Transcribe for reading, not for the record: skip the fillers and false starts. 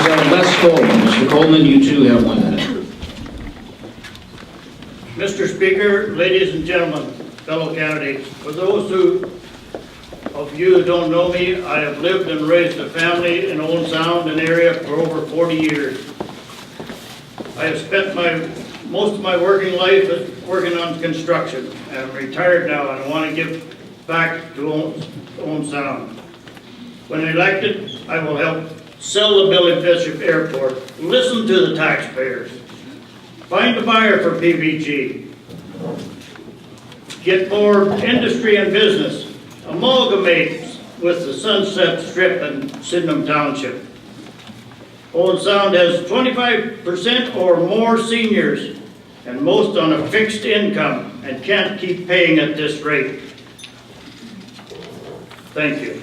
Les Coleman. Mr. Coleman, you too have 1 minute. Mr. Speaker, ladies and gentlemen, fellow candidates, for those of you who don't know me, I have lived and raised a family in Owen Sound and area for over 40 years. I have spent most of my working life working on construction. I'm retired now and I want to give back to Owen Sound. When elected, I will help sell the Billy Bishop Airport, listen to the taxpayers, find a buyer for PVG, get more industry and business, amalgamate with the Sunset Strip in Sydenham Township. Owen Sound has 25% or more seniors, and most on a fixed income and can't keep paying at this rate. Thank you.